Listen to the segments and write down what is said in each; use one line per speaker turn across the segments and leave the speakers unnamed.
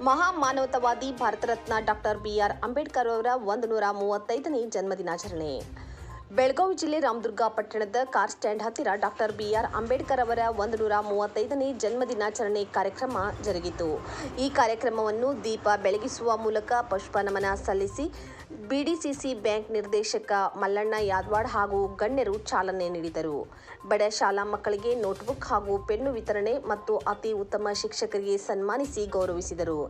ಮಹಾಮಾನವತಾವಾದಿ Bharat Ratna doctor B R. Ambedkar ಅವರ 135ನೇ ಜನ್ಮದಿನಾಚರಣೆ. ಬೆಳಗಾವಿ ಜಿಲ್ಲೆ ರಾಮದುರ್ಗ ಪಟ್ಟಣದ ಕಾರ್ ಸ್ಟ್ಯಾಂಡ್ ಹತ್ತಿರ ಡಾಕ್ಟರ್ ಬಿ.ಆರ್. ಅಂಬೇಡ್ಕರ್ ಅವರ 135ನೇ ಜನ್ಮದಿನಾಚರಣೆ ಕಾರ್ಯಕ್ರಮ ಜರುಗಿತು. ಈ ಕಾರ್ಯಕ್ರಮವನ್ನು ದೀಪ ಬೆಳಗಿಸುವ ಮೂಲಕ ಪುಷ್ಪ ನಮನ ಸಲ್ಲಿಸಿ ಬಿಡಿಸಿಸಿ ಬ್ಯಾಂಕ್ ನಿರ್ದೇಶಕ ಮಲ್ಲಣ್ಣ ಯಾದವಾಡ್ ಹಾಗೂ ಗಣ್ಯರು ಚಾಲನೆ ನೀಡಿದರು. ಬಡ ಶಾಲಾ ಮಕ್ಕಳಿಗೆ ನೋಟ್ಬುಕ್ ಹಾಗೂ ಪೆನ್ನು ವಿತರಣೆ ಮತ್ತು ಅತಿ ಉತ್ತಮ ಶಿಕ್ಷಕರಿಗೆ ಸನ್ಮಾನಿಸಿ ಗೌರವಿಸಿದರು.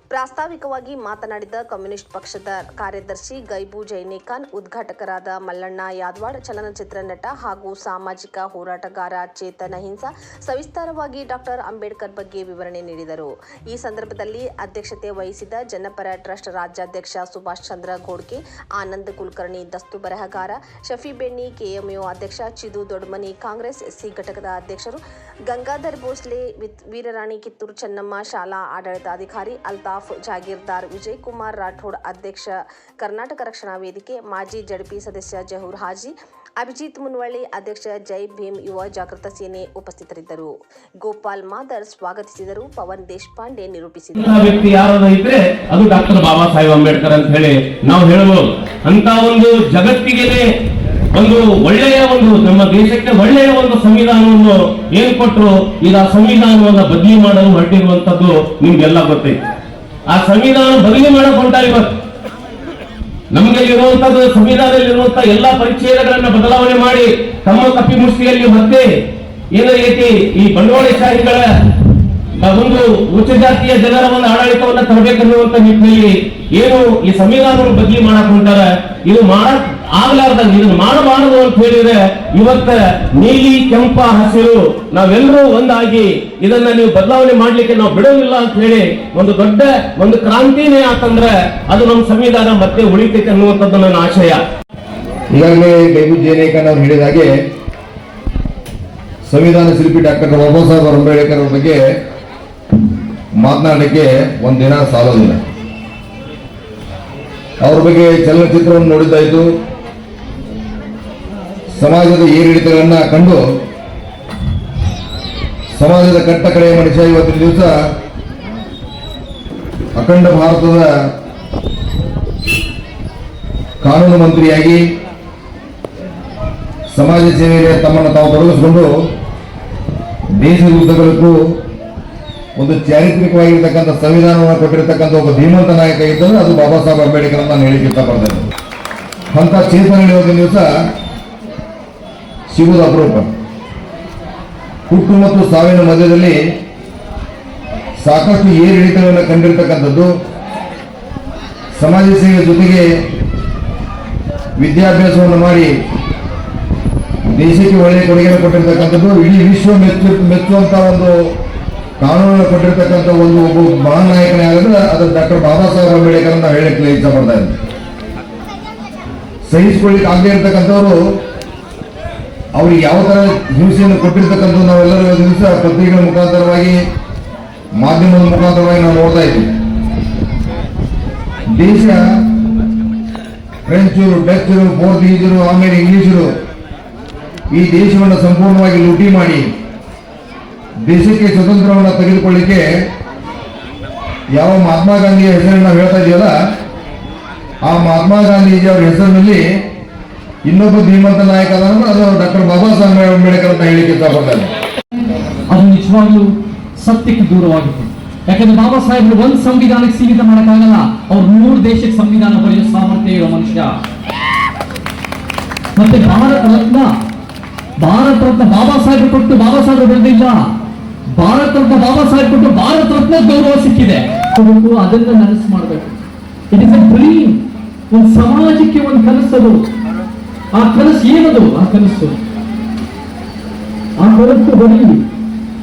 ಪ್ರಾಸ್ತಾವಿಕವಾಗಿ ಮಾತನಾಡಿದ ಕಮ್ಯುನಿಸ್ಟ್ ಪಕ್ಷದ ಕಾರ್ಯದರ್ಶಿ ಗೈಬು ಜೈನೇಖಾನ್, ಉದ್ಘಾಟಕರಾದ ಮಲ್ಲಣ್ಣ ಯಾದವಾಡ್, ಚಲನಚಿತ್ರ ನಟ ಹಾಗೂ ಸಾಮಾಜಿಕ ಹೋರಾಟಗಾರ ಚೇತನ್ ಅಹಿಂಸಾ ಸವಿಸ್ತಾರವಾಗಿ ಡಾಕ್ಟರ್ ಅಂಬೇಡ್ಕರ್ ಬಗ್ಗೆ ವಿವರಣೆ ನೀಡಿದರು. ಈ ಸಂದರ್ಭದಲ್ಲಿ ಅಧ್ಯಕ್ಷತೆ ವಹಿಸಿದ ಜನಪರ ಟ್ರಸ್ಟ್ ರಾಜ್ಯಾಧ್ಯಕ್ಷ ಸುಭಾಷ್ ಚಂದ್ರ ಘೋಡ್ಕೆ, ಆನಂದ್ ಕುಲಕರ್ಣಿ, ದಸ್ತು ಬರಹಗಾರ ಶಫಿ ಬೆಣ್ಣಿ, ಕೆಎಂಯು ಅಧ್ಯಕ್ಷ ಚಿದು ದೊಡ್ಮನಿ, ಕಾಂಗ್ರೆಸ್ ಎಸ್ಸಿ ಘಟಕದ ಅಧ್ಯಕ್ಷರು ಗಂಗಾಧರ್ ಭೋಸ್ಲೆ, ವೀರರಾಣಿ ಕಿತ್ತೂರು ಚೆನ್ನಮ್ಮ, ಶಾಲಾ ಆಡಳಿತಾಧಿಕಾರಿ ಅಲ್ತಾಫ್ ಜಾಗೀರ್ದಾರ್, ವಿಜಯ್ ಕುಮಾರ್ ರಾಠೋಡ್, ಅಧ್ಯಕ್ಷ ಕರ್ನಾಟಕ ರಕ್ಷಣಾ ವೇದಿಕೆ, ಮಾಜಿ ಜಡ್ಪಿ ಸದಸ್ಯ ಜಹೂರ್ ಹಾಜಿ, ಅಭಿಜಿತ್ ಮುನ್ವಳ್ಳಿ, ಅಧ್ಯಕ್ಷ ಜೈ ಭೀಮ್ ಯುವ ಜಾಗೃತ ಸೇನೆ ಉಪಸ್ಥಿತರಿದ್ದರು. ಗೋಪಾಲ್ ಮಾದರ್ ಸ್ವಾಗತಿಸಿದರು. ಪವನ್ ದೇಶಪಾಂಡೆ ನಿರೂಪಿಸಿದರು.
ವ್ಯಕ್ತಿ ಯಾರಾದ್ರೂ ಇದ್ರೆ ಅದು ಡಾಕ್ಟರ್ ಬಾಬಾ ಸಾಹೇಬ್ ಅಂಬೇಡ್ಕರ್ ಅಂತ ಹೇಳಿ ನಾವು ಹೇಳಬಹುದು. ಅಂತ ಒಂದು ಜಗತ್ತಿಗೆ ಒಂದು ಒಳ್ಳೆಯ ನಮ್ಮ ದೇಶಕ್ಕೆ ಒಳ್ಳೆಯ ಒಂದು ಸಂವಿಧಾನವನ್ನು ಏನ್ ಕೊಟ್ಟರು, ಈಗ ಆ ಸಂವಿಧಾನವನ್ನು ಬದಲಿ ಮಾಡಲು ಹೊರಟಿರುವಂತದ್ದು ನಿಮ್ಗೆಲ್ಲ ಗೊತ್ತೈತೆ. ಆ ಸಂವಿಧಾನ ಬದಲಿ ಮಾಡಕ್ ಹೊಂಟ ಇವತ್ತು ನಮಗೆ ಇರುವಂತದ್ದು ಸಂವಿಧಾನದಲ್ಲಿರುವಂತಹ ಎಲ್ಲಾ ಪರಿಚ್ಛೇದಗಳನ್ನ ಬದಲಾವಣೆ ಮಾಡಿ ತಮ್ಮ ಕಪಿಮುಷ್ಟಿಯಲ್ಲಿ ಮತ್ತೆ ಏನ ರೀತಿ ಈ ಬಂಡವಾಳಶಾಹಿಗಳ ಒಂದು ಉಚ್ಚ ಜಾತಿಯ ಜನರ ಒಂದು ಆಡಳಿತವನ್ನ ತರಬೇಕನ್ನುವಂತ ನಿಟ್ಟಿನಲ್ಲಿ ಏನು ಈ ಸಂವಿಧಾನವನ್ನು ಬದಲಿ ಮಾಡಕ್ ಹೊಂಟಾರ. ಇದು ಮಾಡಕ್ ಆಗ್ಲಾರ್ದಂಗ ಇದನ್ನ ಮಾಡಬಾರದು ಅಂತ ಹೇಳಿದ್ರೆ ಇವತ್ತ ನೀಲಿ, ಕೆಂಪ, ಹಸಿರು ನಾವೆಲ್ಲರೂ ಒಂದಾಗಿ ಇದನ್ನ ನೀವು ಬದಲಾವಣೆ ಮಾಡ್ಲಿಕ್ಕೆ ನಾವು ಬಿಡೋದಿಲ್ಲ ಅಂತ ಹೇಳಿ ಒಂದು ದೊಡ್ಡ ಒಂದು ಕ್ರಾಂತಿನೇ ಆತಂದ್ರೆ ಅದು ನಮ್ಮ ಸಂವಿಧಾನ ಮತ್ತೆ ಉಳಿತೈತೆ ಅನ್ನುವಂಥದ್ದು ನನ್ನ ಆಶಯ.
ಈಗಾಗಲೇ ಗೈಬು ಜೈನೇಖಾನ್ ಅವರು ಹೇಳಿದ ಹಾಗೆ ಸಂವಿಧಾನ ಶಿಲ್ಪಿ ಡಾಕ್ಟರ್ ಬಾಬಾ ಸಾಹೇಬ್ ಅಂಬೇಡ್ಕರ್ ಅವರ ಬಗ್ಗೆ ಮಾತನಾಡಲಿಕ್ಕೆ ಒಂದಿನ ಸಾಲೋದಿಲ್ಲ. ಅವ್ರ ಬಗ್ಗೆ ಚಲನಚಿತ್ರವನ್ನು ನೋಡಿದ್ದಾಯ್ತು, ಸಮಾಜದ ಏರಿಳಿತಗಳನ್ನ ಕಂಡು ಸಮಾಜದ ಕಟ್ಟ ಕಡೆಯ ಮನುಷ್ಯ ಇವತ್ತಿನ ದಿವಸ ಅಖಂಡ ಭಾರತದ ಕಾನೂನು ಮಂತ್ರಿಯಾಗಿ ಸಮಾಜ ಸೇವೆಯಲ್ಲಿ ತಮ್ಮನ್ನು ತಾವು ತೊಡಗಿಸಿಕೊಂಡು ದೇಶದ ಉದ್ದಗಲಕ್ಕೂ ಒಂದು ಚಾರಿತ್ರಿಕವಾಗಿರ್ತಕ್ಕಂಥ ಸಂವಿಧಾನವನ್ನು ಕೊಟ್ಟಿರತಕ್ಕಂಥ ಒಬ್ಬ ಧೀಮಂತ ನಾಯಕ ಇದ್ದರೆ ಅದು ಬಾಬಾ ಸಾಹೇಬ್ ಅಂಬೇಡ್ಕರ್ ಅಂತ ನಾನು ಹೇಳಿಕ್ಕೆ ಇಷ್ಟಪಡ್ತೇನೆ. ಅಂತ ಚೇತನ ಇವತ್ತಿನ ದಿವಸ ಸಿಗುವುದು ಅಪರೂಪ. ಹುಟ್ಟು ಮತ್ತು ಸಾವಿನ ಮಧ್ಯದಲ್ಲಿ ಸಾಕಷ್ಟು ಏರಿಳಿತಗಳನ್ನು ಕಂಡಿರ್ತಕ್ಕಂಥದ್ದು, ಸಮಾಜ ಸೇವೆ ಜೊತೆಗೆ ವಿದ್ಯಾಭ್ಯಾಸವನ್ನು ಮಾಡಿ ದೇಶಕ್ಕೆ ಒಳ್ಳೆಯ ಕೊಡುಗೆಯನ್ನು ಕೊಟ್ಟಿರ್ತಕ್ಕಂಥದ್ದು, ಇಡೀ ವಿಶ್ವ ಮೆಚ್ಚುವಂತ ಒಂದು ಕಾನೂನನ್ನು ಕೊಟ್ಟಿರ್ತಕ್ಕಂಥ ಒಬ್ಬ ಮಹಾನ್ ನಾಯಕನೇ ಆಗಿದ್ರೆ ಅದು ಡಾಕ್ಟರ್ ಬಾಬಾ ಸಾಹೇಬ್ ಅಂಬೇಡ್ಕರ್ ಅಂತ ಹೇಳಕ್ಕೆ ಇಷ್ಟಪಡ್ತಾ ಇದ್ದಾರೆ. ಸಹಿಸಿಕೊಳ್ಳಿಕ್ಕೆ ಆಗದೆ ಇರ್ತಕ್ಕಂಥವ್ರು ಅವ್ರಿಗೆ ಯಾವ ತರ ಹಿಂಸೆಯನ್ನು ಕೊಟ್ಟಿರ್ತಕ್ಕಂಥ ನಾವೆಲ್ಲರೂ ದಿವಸ ಪತ್ರಿಕೆಗಳ ಮುಖಾಂತರವಾಗಿ, ಮಾಧ್ಯಮದ ಮುಖಾಂತರವಾಗಿ ನಾವು ನೋಡ್ತಾ ಇದ್ದೀವಿ. ದೇಶ ಫ್ರೆಂಚರು, ಡಚ್ಚರು, ಪೋರ್ಚುಗೀಸರು, ಆಮೇಲೆ ಇಂಗ್ಲಿಷರು ಈ ದೇಶವನ್ನು ಸಂಪೂರ್ಣವಾಗಿ ಲೂಟಿ ಮಾಡಿ ದೇಶಕ್ಕೆ ಸ್ವತಂತ್ರವನ್ನು ತೆಗೆದುಕೊಳ್ಳಿಕ್ಕೆ ಯಾವ ಮಹಾತ್ಮ ಗಾಂಧಿಯ ಹೆಸರನ್ನು ನಾವು ಹೇಳ್ತಾ ಇದೆಯಲ್ಲ, ಆ ಮಹಾತ್ಮ ಗಾಂಧೀಜಿ ಅವರ ಹೆಸರಿನಲ್ಲಿ ಇನ್ನೊಬ್ಬ ಧೀಮಂತ ನಾಯಕ ಅದು ಡಾಕ್ಟರ್ ಬಾಬಾ ಸಾಹೇಬ್ ಅಂಬೇಡ್ಕರ್ ಅಂತ ಹೇಳಿಕೆ ಇಷ್ಟಪಡ್ತಾರೆ.
ಅದು ನಿಜವಾಗ್ಲೂ ಸತ್ಯಕ್ಕೆ ದೂರವಾಗುತ್ತೆ. ಯಾಕಂದ್ರೆ ಬಾಬಾ ಸಾಹೇಬ್ ಒಂದು ಸಂವಿಧಾನಕ್ಕೆ ಸೀಮಿತ ಮಾಡಕ್ಕಾಗಲ್ಲ. ಅವ್ರು 3 ದೇಶಕ್ಕೆ ಸಂವಿಧಾನ ಬರೆಯೋ ಸಾಮರ್ಥ್ಯ ಇರೋ ಮನುಷ್ಯ. ಮತ್ತೆ ಭಾರತ ರತ್ನ ಬಾಬಾ ಸಾಹೇಬ್ ಕೊಟ್ಟು ಬಾಬಾ ಸಾಹೇಬ್ ಬೆಳೆದಿಲ್ಲ. ಭಾರತ ರತ್ನ ಬಾಬಾ ಸಾಹೇಬ್ ಕೊಟ್ಟು ಭಾರತ ರತ್ನ ಗೌರವ ಸಿಕ್ಕಿದೆ. ಅದನ್ನ ನನಸು ಮಾಡಬೇಕು. It is A dream. ಒಂದು ಸಮಾಜಕ್ಕೆ ಒಂದು ಕನಸದು. ಆ ಕನಸು ಏನದು? ಆ ಕನಸು ಬರೀ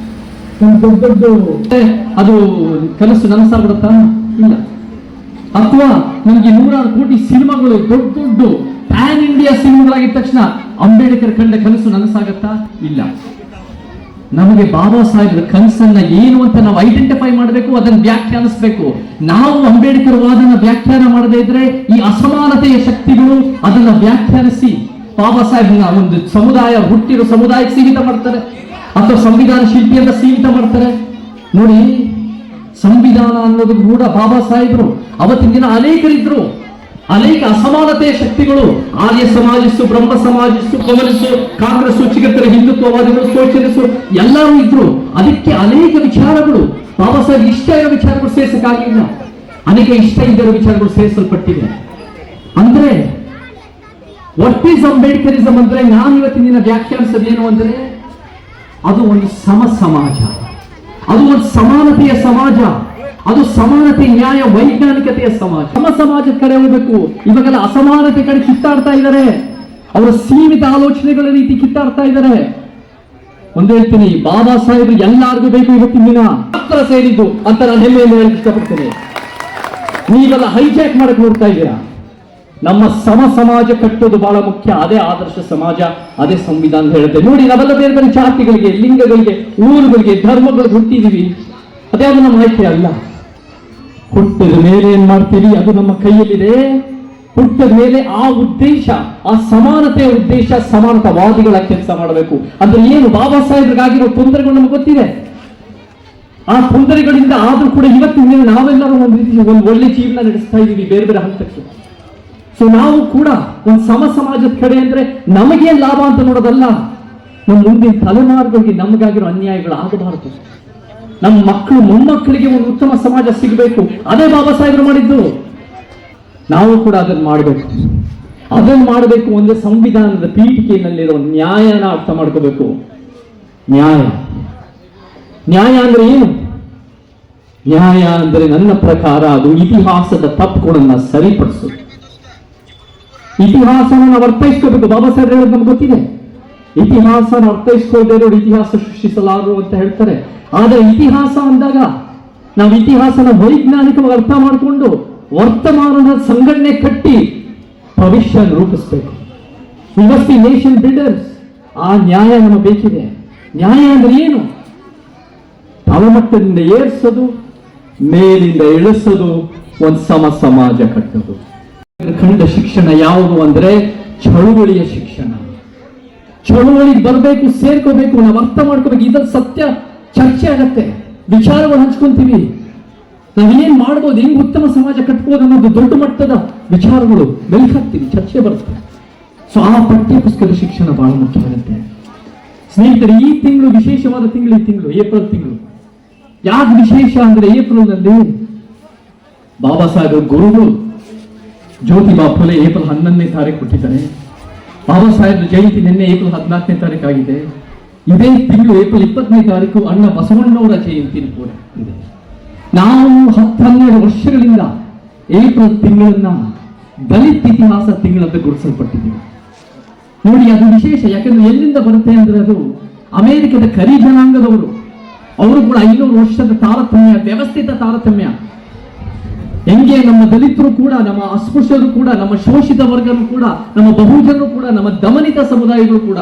ದೊಡ್ಡ ಅದು ಕನಸು ನನಸಾಗ್ಬಿಡುತ್ತಾ? ಇಲ್ಲ. ಅಥವಾ ನಮ್ಗೆ 100 ಕೋಟಿ ಸಿನಿಮಾಗಳು ದೊಡ್ಡ ಪ್ಯಾನ್ ಇಂಡಿಯಾ ಸಿನಿಮಾಗಳಾಗಿದ್ದ ತಕ್ಷಣ ಅಂಬೇಡ್ಕರ್ ಕಂಡ ಕನಸು ನನಸಾಗತ್ತಾ? ಇಲ್ಲ. ನಮಗೆ ಬಾಬಾ ಸಾಹೇಬ್ರ ಕನಸನ್ನ ಏನು ಅಂತ ನಾವು ಐಡೆಂಟಿಫೈ ಮಾಡಬೇಕು, ಅದನ್ನು ವ್ಯಾಖ್ಯಾನಿಸಬೇಕು. ನಾವು ಅಂಬೇಡ್ಕರ್ ವಾದನ ವ್ಯಾಖ್ಯಾನ ಮಾಡದೇ ಇದ್ರೆ ಈ ಅಸಮಾನತೆಯ ಶಕ್ತಿಗಳು ಅದನ್ನ ವ್ಯಾಖ್ಯಾನಿಸಿ ಬಾಬಾ ಸಾಹೇಬ್ನ ಒಂದು ಸಮುದಾಯ ಹುಟ್ಟಿರೋ ಸಮುದಾಯಕ್ಕೆ ಸೀಮಿತ ಮಾಡ್ತಾರೆ, ಅಥವಾ ಸಂವಿಧಾನ ಶಿಲ್ಪಿ ಅಂತ ಸೀಮಿತ ಮಾಡ್ತಾರೆ. ನೋಡಿ, ಸಂವಿಧಾನ ಅನ್ನೋದು ಕೂಡ ಬಾಬಾ ಸಾಹೇಬರು ಅವತ್ತಿನ ದಿನ ಅನೇಕರಿದ್ರು. ಅನೇಕ ಅಸಮಾನತೆಯ ಶಕ್ತಿಗಳು, ಆರ್ಯ ಸಮಾಜಿಸ್ಸು, ಬ್ರಹ್ಮ ಸಮಾಜಿಸ್ಸು, ಕಮ್ಯುನಿಸ್ಟು, ಕಾಂಗ್ರೆಸ್, ಚಿಗತ್ತರ, ಹಿಂದುತ್ವವಾದಿಗಳು, ಸೋಷಿಯಲಿಸ್ಟು ಎಲ್ಲರೂ ಇದ್ರು. ಅದಕ್ಕೆ ಅನೇಕ ವಿಚಾರಗಳು ಬಾಬಾ ಸಾಹೇಬ್ ಇಷ್ಟ ಇರೋ ವಿಚಾರಗಳು ಸೇರಿಸಕ್ಕಾಗಿಲ್ಲ, ಅನೇಕ ಇಷ್ಟ ಇದ್ದಿರೋ ವಿಚಾರಗಳು ಸೇರಿಸಲ್ಪಟ್ಟಿವೆ. ಅಂದ್ರೆ ವಾಟ್ ಈಸ್ ಅಂಬೇಡ್ಕರಿಸಂ ಅಂದ್ರೆ ನಾನು ಇವತ್ತಿನ ದಿನ ವ್ಯಾಖ್ಯಾನಿಸೋದೇನು ಅಂದ್ರೆ ಅದು ಒಂದು ಸಮಾಜ, ಅದು ಒಂದು ಸಮಾನತೆಯ ಸಮಾಜ, ಅದು ಸಮಾನತೆ, ನ್ಯಾಯ, ವೈಜ್ಞಾನಿಕತೆಯ ಸಮಾಜ. ಸಮಾಜದ ಕಡೆ ಹೋಗ್ಬೇಕು. ಇವಾಗೆಲ್ಲ ಅಸಮಾನತೆ ಕಡೆ ಕಿತ್ತಾಡ್ತಾ ಇದ್ದಾರೆ, ಅವರ ಸೀಮಿತ ಆಲೋಚನೆಗಳ ರೀತಿ ಕಿತ್ತಾಡ್ತಾ ಇದ್ದಾರೆ. ಒಂದು ಹೇಳ್ತೀನಿ, ಬಾಬಾ ಸಾಹೇಬ್ ಎಲ್ಲಾರ್ಗೂ ಬೇಕು ಇವತ್ತಿನ ದಿನ ಮಾತ್ರ ಸೇರಿದ್ದು ಅಂತ ನಾನು ಹೆಮ್ಮೆಯನ್ನು ಹೇಳಕ್ ಇಷ್ಟಪಡ್ತೇನೆ. ನೀವೆಲ್ಲ ಹೈಜಾಕ್ ಮಾಡಕ್ ನೋಡ್ತಾ ಇದ್ದೀರಾ. ನಮ್ಮ ಸಮಾಜ ಕಟ್ಟೋದು ಬಹಳ ಮುಖ್ಯ. ಅದೇ ಆದರ್ಶ ಸಮಾಜ, ಅದೇ ಸಂವಿಧಾನ ಹೇಳುತ್ತೆ. ನೋಡಿ, ನಾವೆಲ್ಲ ಬೇರೆ ಬೇರೆ ಜಾತಿಗಳಿಗೆ, ಲಿಂಗಗಳಿಗೆ, ಊರುಗಳಿಗೆ, ಧರ್ಮಗಳಿಗೆ ಹುಟ್ಟಿದೀವಿ. ಅದ್ಯಾವುದು ನಮ್ಮ ಆಯ್ಕೆ ಅಲ್ಲ. ಹುಟ್ಟಿದ ಮೇಲೆ ಏನ್ ಮಾಡ್ತೀವಿ ಅದು ನಮ್ಮ ಕೈಯಲ್ಲಿದೆ. ಹುಟ್ಟಿದ ಮೇಲೆ ಆ ಉದ್ದೇಶ, ಆ ಸಮಾನತೆಯ ಉದ್ದೇಶ, ಸಮಾನತಾವಾದಿಗಳ ಕೆಲಸ ಮಾಡಬೇಕು. ಅಂದ್ರೆ ಏನು, ಬಾಬಾ ಸಾಹೇಬ್ರಿಗಾಗಿರೋ ತೊಂದರೆಗಳು ನಮ್ಗೆ ಗೊತ್ತಿದೆ. ಆ ತೊಂದರೆಗಳಿಂದ ಆದ್ರೂ ಕೂಡ ಇವತ್ತಿನ ದಿನ ನಾವೆಲ್ಲರೂ ಒಂದು ರೀತಿ ಒಂದು ಒಳ್ಳೆ ಜೀವನ ನಡೆಸ್ತಾ ಇದ್ದೀವಿ ಬೇರೆ ಬೇರೆ ಹಂತಕ್ಕೆ. ಸೊ ನಾವು ಕೂಡ ಒಂದು ಸಮಾಜದ ಕಡೆ ಅಂದ್ರೆ ನಮಗೇನ್ ಲಾಭ ಅಂತ ನೋಡೋದಲ್ಲ, ನಮ್ಮ ಮುಂದಿನ ತಲೆಮಾರುಗಳಿಗೆ ನಮಗಾಗಿರೋ ಅನ್ಯಾಯಗಳು ಆಗಬಾರದು. ನಮ್ಮ ಮಕ್ಕಳು ಮೊಮ್ಮಕ್ಕಳಿಗೆ ಒಂದು ಉತ್ತಮ ಸಮಾಜ ಸಿಗಬೇಕು. ಅದೇ ಬಾಬಾ ಸಾಹೇಬರು ಮಾಡಿದ್ದು. ನಾವು ಕೂಡ ಅದನ್ನು ಮಾಡಬೇಕು. ಒಂದೇ ಸಂವಿಧಾನದ ಪೀಠಿಕೆಯಲ್ಲಿರೋ ನ್ಯಾಯನ ಅರ್ಥ ಮಾಡ್ಕೋಬೇಕು. ನ್ಯಾಯ ಅಂದ್ರೆ ಏನು? ನ್ಯಾಯ ಅಂದ್ರೆ ನನ್ನ ಪ್ರಕಾರ ಅದು ಇತಿಹಾಸದ ತಪ್ಪುಗಳನ್ನ ಸರಿಪಡಿಸೋದು. ಇತಿಹಾಸನ ನಾವು ಅರ್ಥೈಸ್ಕೋಬೇಕು. ಬಾಬಾ ಸಾಹೇಬ್ ಹೇಳೋದು ನಮ್ಗೆ ಗೊತ್ತಿದೆ. ಇತಿಹಾಸನ ಅರ್ಥೈಸ್ಕೊಳ್ಳದೆ ಇರೋರು ಇತಿಹಾಸ ಸೃಷ್ಟಿಸಲಾರರು ಅಂತ ಹೇಳ್ತಾರೆ. ಆದರೆ ಇತಿಹಾಸ ಅಂದಾಗ ನಾವು ಇತಿಹಾಸನ ವೈಜ್ಞಾನಿಕವಾಗಿ ಅರ್ಥ ಮಾಡಿಕೊಂಡು ವರ್ತಮಾನದ ಸಂಘಟನೆ ಕಟ್ಟಿ ಭವಿಷ್ಯ ರೂಪಿಸಬೇಕು. Nation builders. ಆ ನ್ಯಾಯ ನಮಗೆ ಬೇಕಿದೆ. ನ್ಯಾಯ ಅಂದ್ರೆ ಏನು? ತಳಮಟ್ಟದಿಂದ ಏರ್ಸೋದು, ಮೇಲಿಂದ ಇಳಿಸೋದು, ಒಂದು ಸಮಾಜ ಕಟ್ಟೋದು. ಕಂಡ ಶಿಕ್ಷಣ ಯಾವುದು ಅಂದ್ರೆ ಚಳುವಳಿಯ ಶಿಕ್ಷಣ. ಚಳುವಳಿಗೆ ಬರಬೇಕು, ಸೇರ್ಕೋಬೇಕು, ನಾವು ಅರ್ಥ ಮಾಡ್ಕೋಬೇಕು. ಇದ್ರ ಸತ್ಯ ಚರ್ಚೆ ಆಗತ್ತೆ, ವಿಚಾರಗಳು ಹಂಚ್ಕೊಂತೀವಿ. ನಾವೇನ್ ಮಾಡ್ಬೋದು, ಹೆಂಗ್ ಉತ್ತಮ ಸಮಾಜ ಕಟ್ಬೋದು ಅನ್ನೋದು ದೊಡ್ಡ ಮಟ್ಟದ ವಿಚಾರಗಳು ಮೆಲ್ಕಾಗ್ತೀವಿ, ಚರ್ಚೆ ಬರುತ್ತೆ. ಸೊ ಆ ಪಠ್ಯ ಪುಸ್ತಕದ ಶಿಕ್ಷಣ ಬಹಳ ಮುಖ್ಯವಾಗುತ್ತೆ. ಸ್ನೇಹಿತರೆ, ಈ ತಿಂಗಳು ವಿಶೇಷವಾದ ತಿಂಗಳು. ಈ ತಿಂಗಳು ಏಪ್ರಿಲ್ ತಿಂಗಳು. ಯಾಕೆ ವಿಶೇಷ ಅಂದ್ರೆ ಏಪ್ರಿಲ್ ನಲ್ಲಿ ಬಾಬಾ ಸಾಹೇಬ್ ಗುರುಗಳು ಜ್ಯೋತಿಬಾ ಫುಲೆ ಏಪ್ರಿಲ್ 11ನೇ ತಾರೀಕು ಹುಟ್ಟಿದ್ದಾರೆ. ಬಾಬಾ ಸಾಹೇಬ್ ಜಯಂತಿ ನಿನ್ನೆ ಏಪ್ರಿಲ್ 14ನೇ ತಾರೀಕು ಆಗಿದೆ. ಇದೇ ತಿಂಗಳು ಏಪ್ರಿಲ್ 20ನೇ ತಾರೀಕು ಅಣ್ಣ ಬಸವಣ್ಣವರ ಜಯಂತಿ ಕೂಡ ಇದೆ. ನಾವು 10-12 ವರ್ಷಗಳಿಂದ ಏಪ್ರಿಲ್ ತಿಂಗಳನ್ನ ದಲಿತ ಇತಿಹಾಸ ತಿಂಗಳಂತ ಗುರುತಿಸಲ್ಪಟ್ಟಿದ್ದೀವಿ. ನೋಡಿ, ಅದು ವಿಶೇಷ. ಯಾಕಂದ್ರೆ ಎಲ್ಲಿಂದ ಬರುತ್ತೆ ಅಂದ್ರೆ ಅದು ಅಮೆರಿಕದ ಕರಿ ಜನಾಂಗದವರು. ಅವರು ಕೂಡ 500 ವರ್ಷದ ತಾರತಮ್ಯ, ವ್ಯವಸ್ಥಿತ ತಾರತಮ್ಯ. ಹೆಂಗೆ ನಮ್ಮ ದಲಿತರು ಕೂಡ, ನಮ್ಮ ಅಸ್ಪೃಶ್ಯರು ಕೂಡ, ನಮ್ಮ ಶೋಷಿತ ವರ್ಗರು ಕೂಡ, ನಮ್ಮ ಬಹುಜನರು ಕೂಡ, ನಮ್ಮ ದಮನಿತ ಸಮುದಾಯಗಳು ಕೂಡ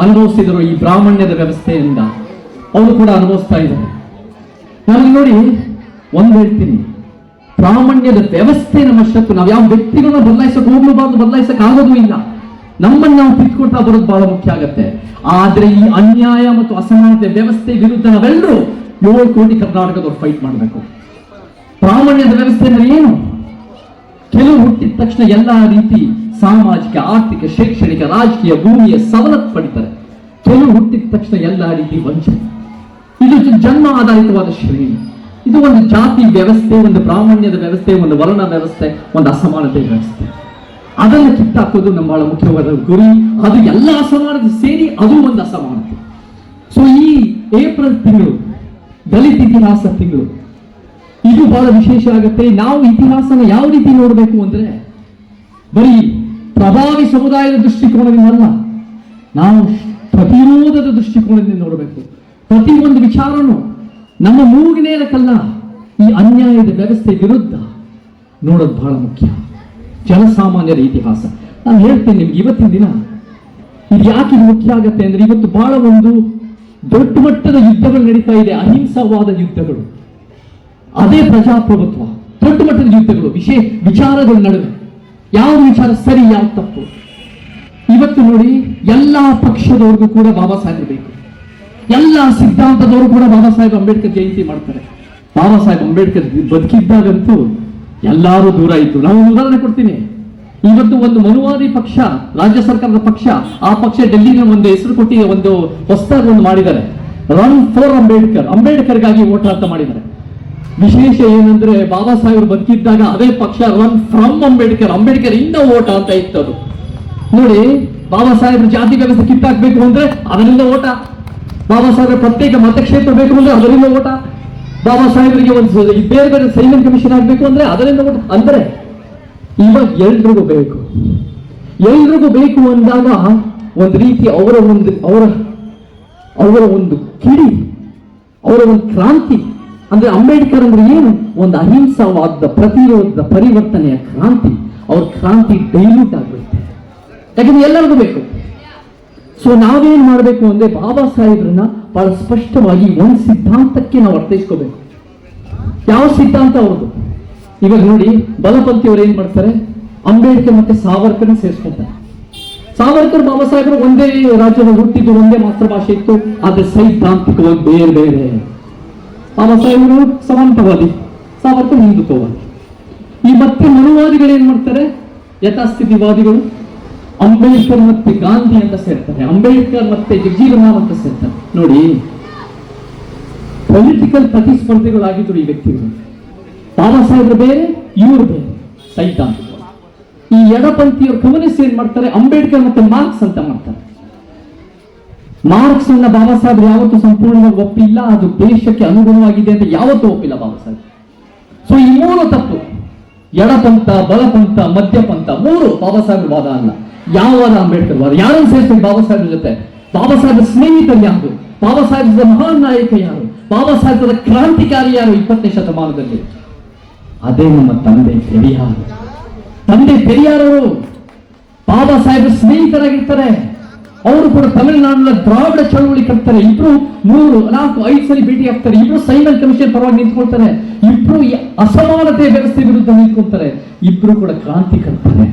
ಅನುಭವಿಸಿದರು ಈ ಬ್ರಾಹ್ಮಣ್ಯದ ವ್ಯವಸ್ಥೆಯಿಂದ. ಅವರು ಕೂಡ ಅನುಭವಿಸ್ತಾ ಇದ್ದಾರೆ. ನಾನು ನೋಡಿ ಒಂದು ಹೇಳ್ತೀನಿ, ಬ್ರಾಹ್ಮಣ್ಯದ ವ್ಯವಸ್ಥೆ ನಮ್ಮ ಶತ್ರು. ನಾವು ಯಾವ ವ್ಯಕ್ತಿಗಳನ್ನ ಬದಲಾಯಿಸಕ್ ಹೋಗ್ಲೂಬಾರ್ದು, ಬದಲಾಯಿಸಕ್ ಆಗೋದು ಇಲ್ಲ. ನಮ್ಮನ್ನು ನಾವು ಕಿತ್ಕೊಳ್ತಾ ಬರೋದು ಬಹಳ ಮುಖ್ಯ ಆಗತ್ತೆ. ಆದ್ರೆ ಈ ಅನ್ಯಾಯ ಮತ್ತು ಅಸಮಾನತೆ ವ್ಯವಸ್ಥೆ ವಿರುದ್ಧ ನಾವೆಲ್ಲರೂ 7 ಕೋಟಿ ಕರ್ನಾಟಕದವ್ರು ಫೈಟ್ ಮಾಡಬೇಕು. ಬ್ರಾಹ್ಮಣ್ಯದ ವ್ಯವಸ್ಥೆ ಅಂದ್ರೆ ಏನು? ಕೆಲವು ಹುಟ್ಟಿದ ತಕ್ಷಣ ಎಲ್ಲಾ ರೀತಿ ಸಾಮಾಜಿಕ, ಆರ್ಥಿಕ, ಶೈಕ್ಷಣಿಕ, ರಾಜಕೀಯ, ಭೂಮಿಯ ಸವಲತ್ತು ಪಡಿತಾರೆ. ಕೆಲವು ಹುಟ್ಟಿದ ತಕ್ಷಣ ಎಲ್ಲಾ ರೀತಿ ವಂಚನೆ. ಇದು ಜನ್ಮ ಆಧಾರಿತವಾದ ಶ್ರೇಣಿ. ಇದು ಒಂದು ಜಾತಿ ವ್ಯವಸ್ಥೆ, ಒಂದು ಬ್ರಾಹ್ಮಣ್ಯದ ವ್ಯವಸ್ಥೆ, ಒಂದು ವರ್ಣ ವ್ಯವಸ್ಥೆ, ಒಂದು ಅಸಮಾನತೆ ವ್ಯವಸ್ಥೆ. ಅದನ್ನು ಕಿತ್ತಾಕೋದು ನಮ್ಮ ಬಹಳ ಮುಖ್ಯವಾದ ಗುರಿ. ಅದು ಎಲ್ಲ ಅಸಮಾನತೆ ಸೇರಿ ಅದು ಒಂದು ಅಸಮಾನತೆ. ಸೊ ಈ ಏಪ್ರಿಲ್ ತಿಂಗಳು ದಲಿತ ಇತಿಹಾಸ ತಿಂಗಳು. ಇದು ಬಹಳ ವಿಶೇಷ ಆಗುತ್ತೆ. ನಾವು ಇತಿಹಾಸನ ಯಾವ ರೀತಿ ನೋಡಬೇಕು ಅಂದ್ರೆ ಬರೀ ಪ್ರಭಾವಿ ಸಮುದಾಯದ ದೃಷ್ಟಿಕೋನದಿಂದ ಅಲ್ಲ, ನಾವು ಪ್ರತಿರೋಧದ ದೃಷ್ಟಿಕೋನದಿಂದ ನೋಡಬೇಕು. ಪ್ರತಿಯೊಂದು ವಿಚಾರನು ನಮ್ಮ ಮೂಗಿನೇರಕ್ಕಲ್ಲ, ಈ ಅನ್ಯಾಯದ ವ್ಯವಸ್ಥೆ ವಿರುದ್ಧ ನೋಡೋದು ಬಹಳ ಮುಖ್ಯ. ಜನಸಾಮಾನ್ಯರ ಇತಿಹಾಸ. ನಾನು ಹೇಳ್ತೇನೆ ನಿಮ್ಗೆ, ಇವತ್ತಿನ ದಿನ ಇದು ಯಾಕೆ ಮುಖ್ಯ ಆಗತ್ತೆ ಅಂದ್ರೆ ಇವತ್ತು ಬಹಳ ಒಂದು ದೊಡ್ಡ ಮಟ್ಟದ ಯುದ್ಧಗಳು ನಡೀತಾ ಇದೆ, ಅಹಿಂಸಾವಾದ ಯುದ್ಧಗಳು. ಅದೇ ಪ್ರಜಾಪ್ರಭುತ್ವ, ದೊಡ್ಡ ಮಟ್ಟದ ಯುದ್ಧಗಳು ವಿಚಾರಗಳ ನಡುವೆ. ಯಾವ ವಿಚಾರ ಸರಿ, ಯಾವ ತಪ್ಪು. ಇವತ್ತು ನೋಡಿ, ಎಲ್ಲಾ ಪಕ್ಷದವ್ರಿಗೂ ಕೂಡ ಬಾಬಾ ಸಾಹೇಬ್ ಬೇಕು. ಎಲ್ಲ ಸಿದ್ಧಾಂತದವರು ಕೂಡ ಬಾಬಾ ಸಾಹೇಬ್ ಅಂಬೇಡ್ಕರ್ ಜಯಂತಿ ಮಾಡ್ತಾರೆ. ಬಾಬಾ ಸಾಹೇಬ್ ಅಂಬೇಡ್ಕರ್ ಬದುಕಿದ್ದಾಗಂತೂ ಎಲ್ಲರೂ ದೂರ ಇತ್ತು. ನಾವು ಉದಾಹರಣೆ ಕೊಡ್ತೀನಿ. ಇವತ್ತು ಒಂದು ಮನುವಾದಿ ಪಕ್ಷ, ರಾಜ್ಯ ಸರ್ಕಾರದ ಪಕ್ಷ, ಆ ಪಕ್ಷ ಡೆಲ್ಲಿನ ಒಂದು ಹೆಸರು ಕೊಟ್ಟಿ ಒಂದು ಹೊಸದಾಗಿ ಒಂದು ಮಾಡಿದ್ದಾರೆ, ರನ್ ಫಾರ್ ಅಂಬೇಡ್ಕರ್, ಅಂಬೇಡ್ಕರ್ಗಾಗಿ ಓಟಾಟ ಮಾಡಿದ್ದಾರೆ. ವಿಶೇಷ ಏನಂದ್ರೆ ಬಾಬಾ ಸಾಹೇಬ್ ಬದುಕಿದ್ದಾಗ ಅದೇ ಪಕ್ಷ ರನ್ ಫ್ರಮ್ ಅಂಬೇಡ್ಕರ್, ಅಂಬೇಡ್ಕರ್ ಇಂದ ಓಟ ಅಂತ ಇತ್ತು ಅದು. ನೋಡಿ, ಬಾಬಾ ಸಾಹೇಬ್ರ ಜಾತಿ ವ್ಯವಸ್ಥೆ ಕಿತ್ತಾಕ್ಬೇಕು ಅಂದ್ರೆ ಅದರಿಂದ ಓಟ, ಬಾಬಾ ಸಾಹೇಬ್ರ ಪ್ರತ್ಯೇಕ ಮತಕ್ಷೇತ್ರ ಬೇಕು ಅಂದ್ರೆ ಅದರಿಂದ ಓಟ, ಬಾಬಾ ಸಾಹೇಬರಿಗೆ ಒಂದು ಬೇರೆ ಬೇರೆ ಸೈಲೆಂಟ್ ಕಮಿಷನ್ ಆಗ್ಬೇಕು ಅಂದ್ರೆ ಅದರಿಂದ ಓಟ. ಅಂದ್ರೆ ಇವಾಗ ಎಲ್ರಿಗೂ ಬೇಕು ಅಂದಾಗ ಒಂದು ರೀತಿ ಅವರ ಒಂದು ಕಿಡಿ, ಅವರ ಒಂದು ಕ್ರಾಂತಿ ಅಂದ್ರೆ ಅಂಬೇಡ್ಕರ್ ಅಂದ್ರೆ ಏನು, ಒಂದು ಅಹಿಂಸಾವಾದ ಪ್ರತಿರೋಧದ ಪರಿವರ್ತನೆಯ ಕ್ರಾಂತಿ. ಅವ್ರ ಕ್ರಾಂತಿ ಡೈಲ್ಯೂಟ್ ಆಗ್ಬಿಡುತ್ತೆ, ಯಾಕಂದ್ರೆ ಎಲ್ಲರಿಗೂ ಬೇಕು. ಸೊ ನಾವೇನ್ ಮಾಡಬೇಕು ಅಂದ್ರೆ ಬಾಬಾ ಸಾಹೇಬ್ರನ್ನ ಬಹಳ ಸ್ಪಷ್ಟವಾಗಿ ಒಂದು ಸಿದ್ಧಾಂತಕ್ಕೆ ನಾವು ಅರ್ಥೈಸ್ಕೋಬೇಕು. ಯಾವ ಸಿದ್ಧಾಂತ ಅವ್ರದ್ದು? ಇವಾಗ ನೋಡಿ, ಬಲಪಂಥಿಯವರು ಏನ್ ಮಾಡ್ತಾರೆ, ಅಂಬೇಡ್ಕರ್ ಮತ್ತೆ ಸಾವರ್ಕರ್ ಸೇರಿಸ್ಕೊಳ್ತಾರೆ. ಸಾವರ್ಕರ್ ಬಾಬಾ ಸಾಹೇಬರು ಒಂದೇ ರಾಜ್ಯದಲ್ಲಿ ಹುಟ್ಟಿದ್ದು, ಒಂದೇ ಮಾತೃಭಾಷೆ ಇತ್ತು, ಆದ್ರೆ ಸೈದ್ಧಾಂತಿಕವಾಗಿ ಬೇರೆ ಬೇರೆ. ಬಾಬಾ ಸಾಹೇಬರು ಸಮಾನತಾವಾದಿ, ಸಾವರ್ಕರ್ ಹಿಂದುತ್ವವಾದಿ. ಈ ಮತ್ತೆ ಮನುವಾದಿಗಳು ಏನ್ ಮಾಡ್ತಾರೆ, ಯಥಾಸ್ಥಿತಿವಾದಿಗಳು ಅಂಬೇಡ್ಕರ್ ಮತ್ತೆ ಗಾಂಧಿ ಅಂತ ಸೇರ್ತಾರೆ, ಅಂಬೇಡ್ಕರ್ ಮತ್ತೆ ಜಗಜೀವನರಾಮ್ ಅಂತ ಸೇರ್ತಾರೆ. ನೋಡಿ, ಪೊಲಿಟಿಕಲ್ ಪ್ರತಿಸ್ಪರ್ಧಿಗಳಾಗಿದ್ರು ಈ ವ್ಯಕ್ತಿಗಳು. ಬಾಬಾ ಸಾಹೇಬ್ರು ಬೇರೆ, ಇವರು ಬೇರೆ, ಸೈದ್ಧಾಂತಿಕ. ಈ ಎಡಪಂಥೀಯರು ಕಮ್ಯುನಿಸ್ಟ್ ಏನ್ ಮಾಡ್ತಾರೆ, ಅಂಬೇಡ್ಕರ್ ಮತ್ತೆ ಮಾರ್ಕ್ಸ್ ಅಂತ ಮಾಡ್ತಾರೆ. ಮಾರ್ಕ್ಸ್ ಅನ್ನ ಬಾಬಾ ಸಾಹೇಬ್ ಯಾವತ್ತೂ ಸಂಪೂರ್ಣವಾಗಿ ಒಪ್ಪಿಲ್ಲ, ಅದು ದೇಶಕ್ಕೆ ಅನುಗುಣವಾಗಿದೆ ಅಂತ ಯಾವತ್ತೂ ಒಪ್ಪಿಲ್ಲ ಬಾಬಾ ಸಾಹೇಬ್. ಸೊ ಈ ಮೂರು ತಪ್ಪು, ಎಡಪಂಥ, ಬಲಪಂಥ, ಮಧ್ಯಪಂಥ, ಮೂರು ಬಾಬಾ ಸಾಹೇಬ್ ವಾದ ಅಲ್ಲ. ಯಾವ ವಾದ? ಅಂಬೇಡ್ಕರ್ ವಾದ. ಯಾರನ್ನು ಸೇರಿಸ್ಬೇಕು ಬಾಬಾ ಸಾಹೇಬ್ ಜೊತೆ? ಬಾಬಾ ಸಾಹೇಬ್ ಸ್ನೇಹಿತರು ಯಾರು? ಬಾಬಾ ಸಾಹೇಬ್ ಮಹಾನ್ ನಾಯಕ ಯಾರು? ಬಾಬಾ ಸಾಹೇಬರ ಕ್ರಾಂತಿಕಾರಿ ಯಾರು 20ನೇ ಶತಮಾನದಲ್ಲಿ? ಅದೇ ನಮ್ಮ ತಂದೆ ಪೆರಿಯಾರವರು ಬಾಬಾ ಸಾಹೇಬ್ ಸ್ನೇಹಿತರಾಗಿರ್ತಾರೆ. ಅವರು ಕೂಡ ತಮಿಳುನಾಡಿನ ದ್ರಾವಿಡ ಚಳವಳಿ ಕಟ್ತಾರೆ. ಇಬ್ರು 3, 4, 5 ಸಲ ಭೇಟಿ ಆಗ್ತಾರೆ. ಇಬ್ರು ಸೈಮನ್ ಕಮಿಷನ್ ಪರವಾಗಿ ನಿಂತ್ಕೊಳ್ತಾರೆ. ಇಬ್ರು ಅಸಮಾನತೆ ವ್ಯವಸ್ಥೆ ವಿರುದ್ಧ ನಿಂತ್ಕೊಳ್ತಾರೆ. ಇಬ್ರು ಕೂಡ ಕ್ರಾಂತಿ ಕಟ್ತಾರೆ.